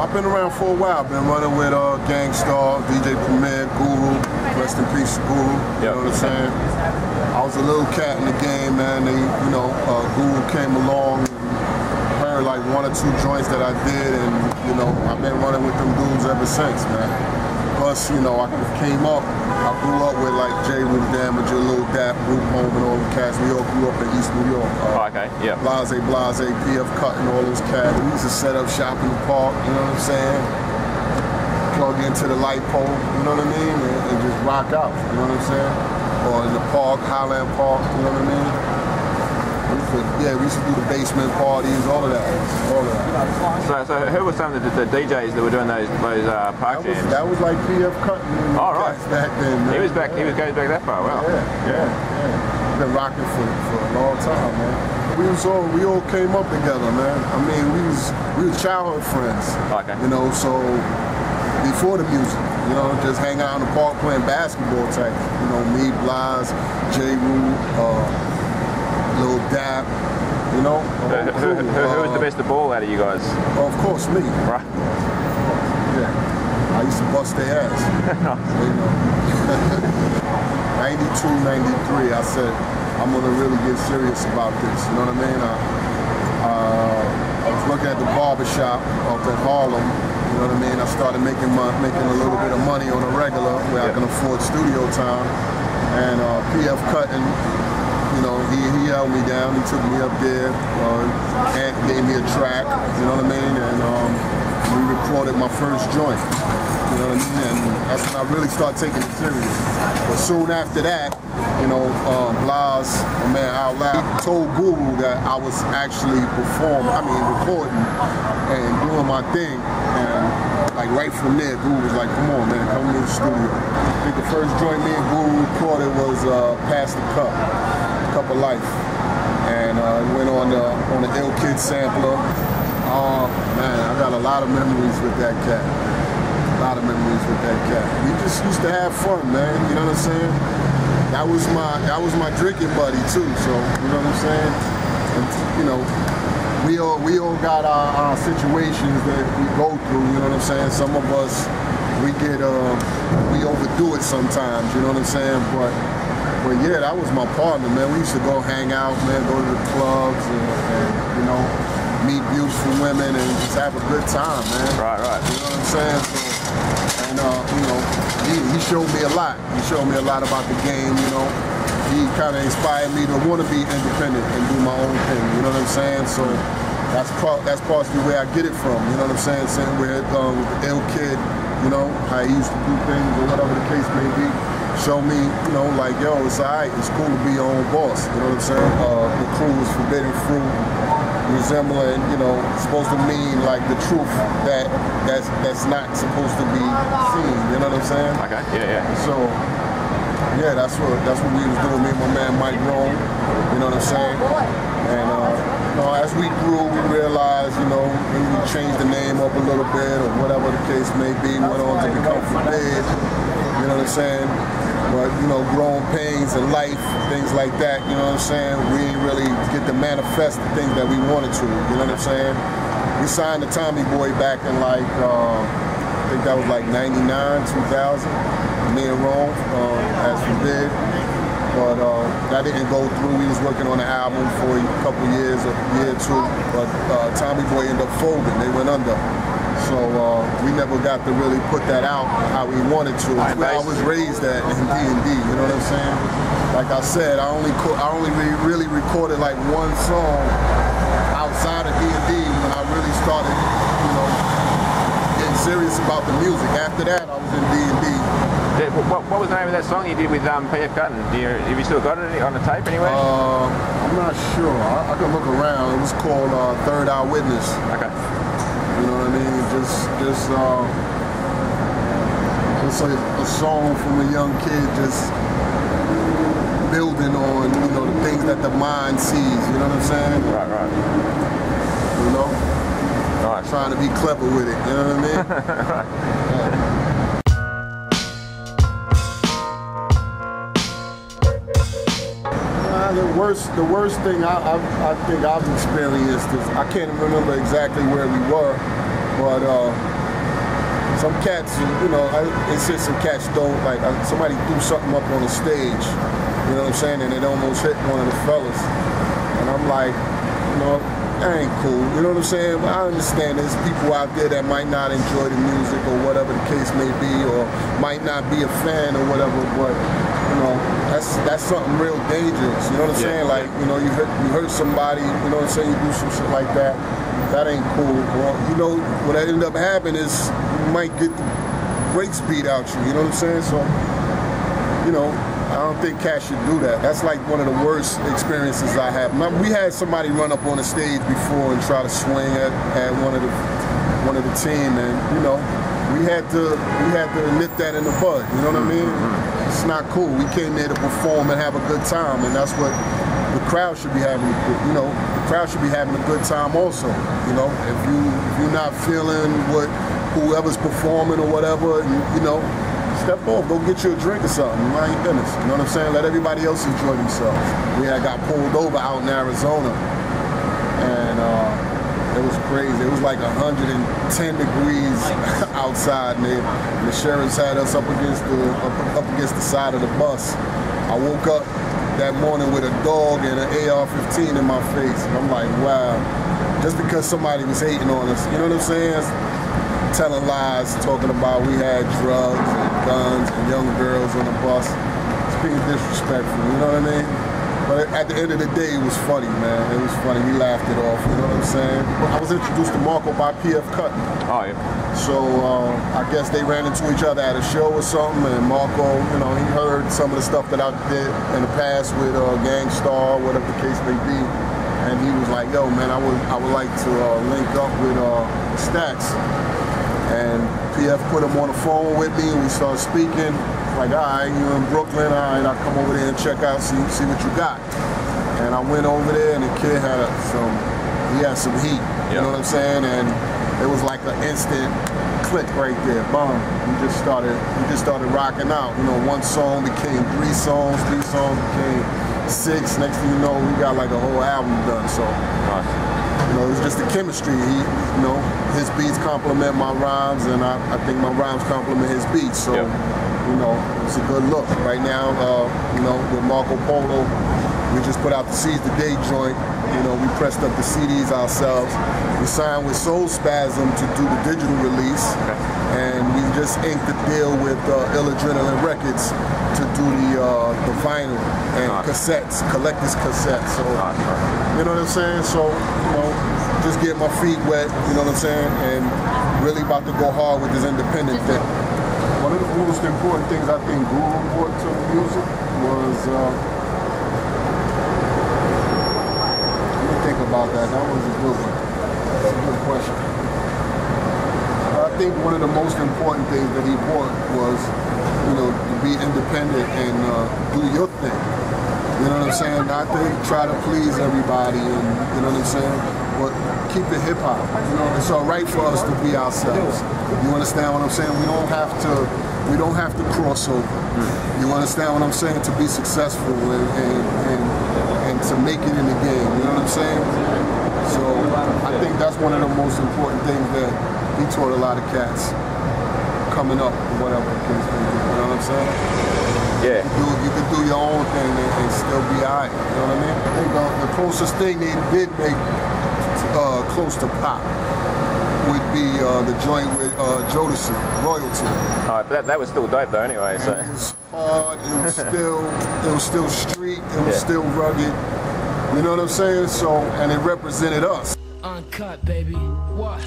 I've been around for a while. I've been running with Gang Starr, DJ Premier, Guru, rest in peace, Guru. You know what I'm saying? I was a little cat in the game, man. Guru came along and heard like 1 or 2 joints that I did, and I've been running with them dudes ever since, man. Plus, I came up. I grew up with like J. Rue Damager, Lil Dap, Group Home, and all them cats. We all grew up in East New York. Blase, PF Cut, and all those cats. We used to set up shop in the park, you know what I'm saying? Plug into the light pole, you know what I mean? And just rock out, you know what I'm saying? Or in the park, Highland Park, you know what I mean? We used to do the basement parties, all of that. So who were some of the DJs that were doing those park jams? That was like PF Cut back then, man. He goes back that far, wow. Yeah. Been rocking for a long time, man. We all came up together, man. I mean, we was childhood friends. Okay. So before the music, just hang out in the park playing basketball type. Me, Blase, J. Rue, Lil Dap, Who was the best of ball out of you guys? Of course, me. Right. Yeah. I used to bust their ass. 92, 93, I said, I'm going to really get serious about this. You know what I mean? I was working at the barbershop up in Harlem. You know what I mean? I started making a little bit of money on a regular where I can afford studio time. And PF Cutting, he held me down. He took me up there and gave me a track. You know what I mean? And we recorded my first joint. You know what I mean? And that's when I really started taking it serious. But soon after that, Blase, my man Out Loud, told Guru that I was actually recording and doing my thing. And like right from there, Guru was like, come on, man, come in the studio. I think the first joint me and Guru recorded was Pass the Cup of Life. And went on the Ill Kid sampler. Man, I got a lot of memories with that cat. We just used to have fun, man. You know what I'm saying? That was my drinking buddy too. So you know what I'm saying? And, we all got our situations that we go through. You know what I'm saying? Some of us we overdo it sometimes. You know what I'm saying? But yeah, that was my partner, man. We used to go hang out, man, go to the clubs and meet beautiful women and just have a good time, man. Right. You know what I'm saying? He showed me a lot. He showed me a lot about the game, He kind of inspired me to want to be independent and do my own thing, you know what I'm saying? So that's partially where I get it from, you know what I'm saying? Same with the Ill Kid, how he used to do things or whatever the case may be. Show me, like, yo, it's alright, it's cool to be your own boss, you know what I'm saying? The crew was Fabidden Fruit, resembling, supposed to mean like the truth that's not supposed to be seen, you know what I'm saying? Okay, yeah. So, yeah, that's what we was doing, me and my man Mike Rome, you know what I'm saying? And as we grew, we realized, we changed the name up a little bit or whatever the case may be, went on to become Forbid, you know what I'm saying? But, growing pains in life, things like that, you know what I'm saying? We didn't really get to manifest the things that we wanted to, you know what I'm saying? We signed the Tommy Boy back in like, I think that was like 99, 2000, me and Rome, as Forbid. But that didn't go through. We was working on the album for a couple years, a year or two, but Tommy Boy ended up folding, they went under. So we never got to really put that out how we wanted to. I was raised at in D&D, you know what I'm saying? Like I said, I only really recorded like one song outside of D&D when I really started, getting serious about the music. After that, I was in D&D. What was the name of that song you did with PF Cutting? Have you still got it on the tape anywhere? I'm not sure. I can look around. It was called Third Eye Witness. Okay. You know what I mean? Just a song from a young kid, just building on, the things that the mind sees. You know what I'm saying? Right. Right. Trying to be clever with it. You know what I mean? Right. Yeah. the worst thing I think I've experienced is, I can't remember exactly where we were, but some cats, you know, they said some cats don't, like, somebody threw something up on the stage, you know what I'm saying, and it almost hit one of the fellas, and I'm like, you know, that ain't cool, you know what I'm saying? But I understand there's people out there that might not enjoy the music or whatever the case may be, or might not be a fan or whatever, but, you know, that's something real dangerous, you know what I'm saying? Like, you know, you hurt somebody, you know what I'm saying, you do some shit like that, that ain't cool. Well, you know, what ended up happening is you might get the brakes beat out you know what I'm saying? So, you know, I don't think cats should do that. That's like one of the worst experiences I have. We had somebody run up on the stage before and try to swing at one of the team, and you know, we had to nip that in the bud. You know what I mean? It's not cool. We came there to perform and have a good time, and that's what the crowd should be having. You know, the crowd should be having a good time also. You know, if you're not feeling what whoever's performing or whatever, you know, step off, go get you a drink or something, mind your business, you know what I'm saying? Let everybody else enjoy themselves. We had got pulled over out in Arizona, and it was crazy. It was like 110 degrees outside, man. The sheriffs had us up against the side of the bus. I woke up that morning with a dog and an AR-15 in my face, and I'm like, wow, just because somebody was hating on us, you know what I'm saying? Telling lies, talking about we had drugs and guns and young girls on the bus. It's being disrespectful, you know what I mean? But at the end of the day, it was funny, man. It was funny. We laughed it off, you know what I'm saying? I was introduced to Marco by P.F. Cuttin. Oh, yeah. So I guess they ran into each other at a show or something, and Marco, you know, he heard some of the stuff that I did in the past with Gang Starr, whatever the case may be. And he was like, yo, man, I would like to link up with Stax. And PF put him on the phone with me, and we started speaking. Like, all right, you in Brooklyn, all right, I'll come over there and check out, see what you got. And I went over there, and the kid had some heat, you know what I'm saying? And it was like an instant click right there, boom. We just started rocking out. You know, one song became 3 songs, 3 songs became 6. Next thing you know, we got like a whole album done. So, you know, it was just the chemistry. You know, his beats complement my rhymes, and I think my rhymes complement his beats. So, you know, it's a good look. Right now, you know, with Marco Polo, we just put out the Seize the Day joint. You know, we pressed up the CDs ourselves. We signed with Soul Spasm to do the digital release, and we just inked the deal with Ill Adrenaline Records to do the vinyl and cassettes, collector's cassettes. So, you know what I'm saying? So, you know, just get my feet wet, you know what I'm saying? And really about to go hard with this independent thing. One of the most important things I think Guru brought to music was, let me think about that. That was a good one. That's a good question. I think one of the most important things that he brought was, you know, to be independent and do your thing. You know what I'm saying? Not to try to please everybody, and you know what I'm saying? But keep it hip hop. You know, it's all right for us to be ourselves. You understand what I'm saying? We don't have to cross over. You understand what I'm saying? To be successful and to make it in the game. You know what I'm saying? So I think that's one of the most important things that he taught a lot of cats coming up or whatever the case may be. You know what I'm saying? Yeah. You can do your own thing and still be alright. You know what I mean? I think the closest thing they did make close to pop would be the joint with Jodeci, Royalty. Oh, but that was still dope though anyway. So. It was hard, it was still street, it was still rugged. You know what I'm saying? So, and it represented us. Unkut, baby. What?